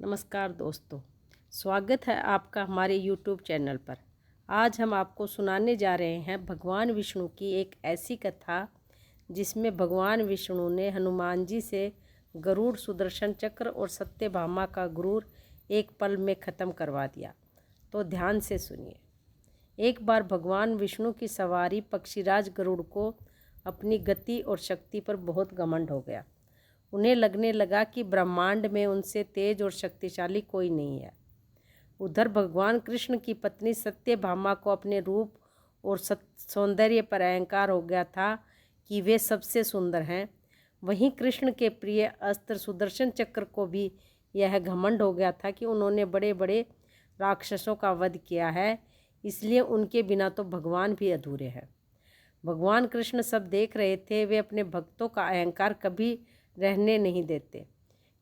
नमस्कार दोस्तों, स्वागत है आपका हमारे YouTube चैनल पर। आज हम आपको सुनाने जा रहे हैं भगवान विष्णु की एक ऐसी कथा जिसमें भगवान विष्णु ने हनुमान जी से गरुड़, सुदर्शन चक्र और सत्यभामा का गुरूर एक पल में ख़त्म करवा दिया। तो ध्यान से सुनिए। एक बार भगवान विष्णु की सवारी पक्षीराज गरुड़ को अपनी गति और शक्ति पर बहुत घमंड हो गया। उन्हें लगने लगा कि ब्रह्मांड में उनसे तेज और शक्तिशाली कोई नहीं है। उधर भगवान कृष्ण की पत्नी सत्यभामा को अपने रूप और सौंदर्य पर अहंकार हो गया था कि वे सबसे सुंदर हैं। वहीं कृष्ण के प्रिय अस्त्र सुदर्शन चक्र को भी यह घमंड हो गया था कि उन्होंने बड़े बड़े राक्षसों का वध किया है, इसलिए उनके बिना तो भगवान भी अधूरे हैं। भगवान कृष्ण सब देख रहे थे। वे अपने भक्तों का अहंकार कभी रहने नहीं देते,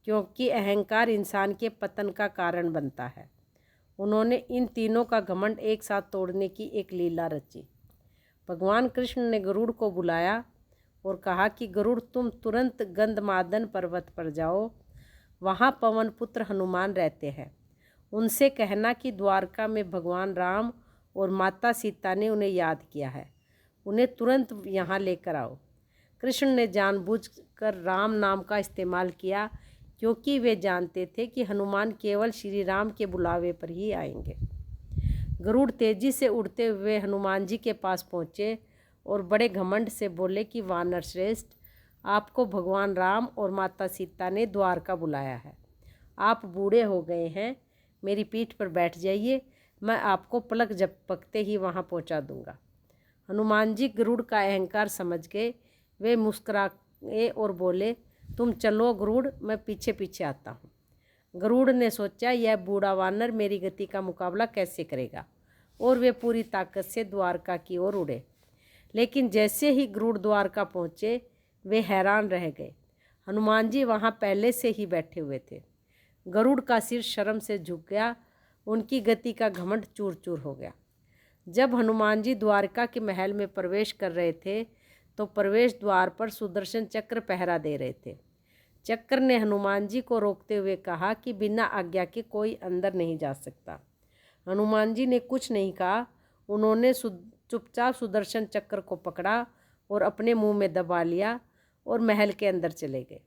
क्योंकि अहंकार इंसान के पतन का कारण बनता है। उन्होंने इन तीनों का घमंड एक साथ तोड़ने की एक लीला रची। भगवान कृष्ण ने गरुड़ को बुलाया और कहा कि गरुड़, तुम तुरंत गंधमादन पर्वत पर जाओ। वहाँ पवन पुत्र हनुमान रहते हैं। उनसे कहना कि द्वारका में भगवान राम और माता सीता ने उन्हें याद किया है। उन्हें तुरंत यहाँ लेकर आओ। कृष्ण ने जानबूझकर राम नाम का इस्तेमाल किया, क्योंकि वे जानते थे कि हनुमान केवल श्री राम के बुलावे पर ही आएंगे। गरुड़ तेजी से उड़ते हुए हनुमान जी के पास पहुँचे और बड़े घमंड से बोले कि वानर श्रेष्ठ, आपको भगवान राम और माता सीता ने द्वारका बुलाया है। आप बूढ़े हो गए हैं, मेरी पीठ पर बैठ जाइए, मैं आपको पलक झपकते ही वहाँ पहुँचा दूँगा। हनुमान जी गरुड़ का अहंकार समझ गए। वे मुस्कुराए और बोले, तुम चलो गरुड़, मैं पीछे पीछे आता हूँ। गरुड़ ने सोचा, यह बूढ़ा वानर मेरी गति का मुकाबला कैसे करेगा, और वे पूरी ताकत से द्वारका की ओर उड़े। लेकिन जैसे ही गरुड़ द्वारका पहुँचे, वे हैरान रह गए। हनुमान जी वहाँ पहले से ही बैठे हुए थे। गरुड़ का सिर शर्म से झुक गया। उनकी गति का घमंड चूर चूर हो गया। जब हनुमान जी द्वारका के महल में प्रवेश कर रहे थे, तो प्रवेश द्वार पर सुदर्शन चक्र पहरा दे रहे थे। चक्र ने हनुमान जी को रोकते हुए कहा कि बिना आज्ञा के कोई अंदर नहीं जा सकता। हनुमान जी ने कुछ नहीं कहा। उन्होंने चुपचाप सुदर्शन चक्र को पकड़ा और अपने मुंह में दबा लिया और महल के अंदर चले गए।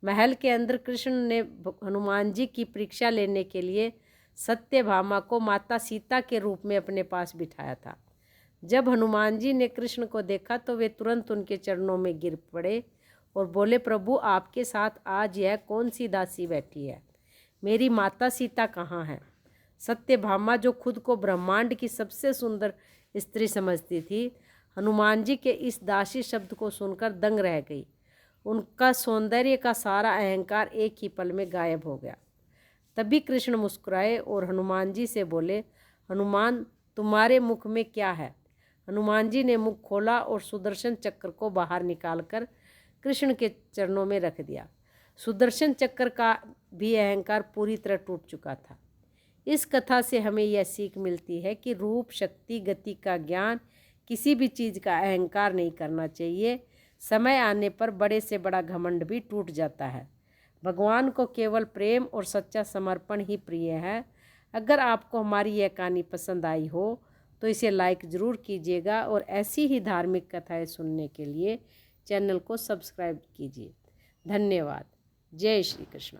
महल के अंदर कृष्ण ने हनुमान जी की परीक्षा लेने के लिए सत्यभामा को माता सीता के रूप में अपने पास बिठाया था। जब हनुमान जी ने कृष्ण को देखा तो वे तुरंत उनके चरणों में गिर पड़े और बोले, प्रभु, आपके साथ आज यह कौन सी दासी बैठी है? मेरी माता सीता कहाँ है? सत्यभामा, जो खुद को ब्रह्मांड की सबसे सुंदर स्त्री समझती थी, हनुमान जी के इस दासी शब्द को सुनकर दंग रह गई। उनका सौंदर्य का सारा अहंकार एक ही पल में गायब हो गया। तभी कृष्ण मुस्कुराए और हनुमान जी से बोले, हनुमान, तुम्हारे मुख में क्या है? हनुमान जी ने मुख खोला और सुदर्शन चक्र को बाहर निकालकर कृष्ण के चरणों में रख दिया। सुदर्शन चक्र का भी अहंकार पूरी तरह टूट चुका था। इस कथा से हमें यह सीख मिलती है कि रूप, शक्ति, गति का ज्ञान, किसी भी चीज़ का अहंकार नहीं करना चाहिए। समय आने पर बड़े से बड़ा घमंड भी टूट जाता है। भगवान को केवल प्रेम और सच्चा समर्पण ही प्रिय है। अगर आपको हमारी यह कहानी पसंद आई हो तो इसे लाइक ज़रूर कीजिएगा और ऐसी ही धार्मिक कथाएं सुनने के लिए चैनल को सब्सक्राइब कीजिए। धन्यवाद। जय श्री कृष्ण।